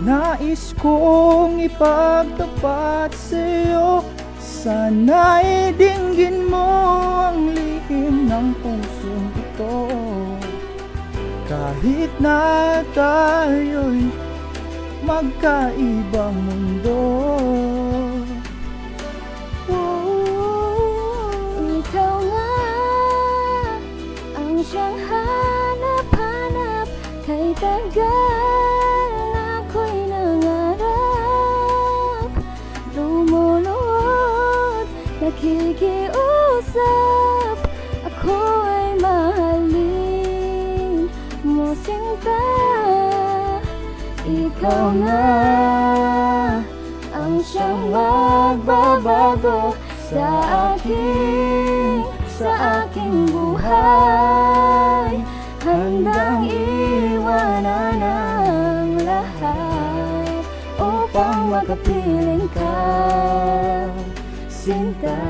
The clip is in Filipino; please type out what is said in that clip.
Nais kong ipagtapat sa'yo, sana'y dinggin mo ang lihim ng pusong ito. Kahit na tayo'y magkaibang mundo. Ikaw nga ang siyang hanap-hanap, kay tagal na ako'y nangarap. Lumuluhod, nakikiusap, ako ay mahalin mo sinta. Ikaw nga ang siyang magbabago sa aking buhay. Handang iwanan ang lahat upang makapiling ka, sinta.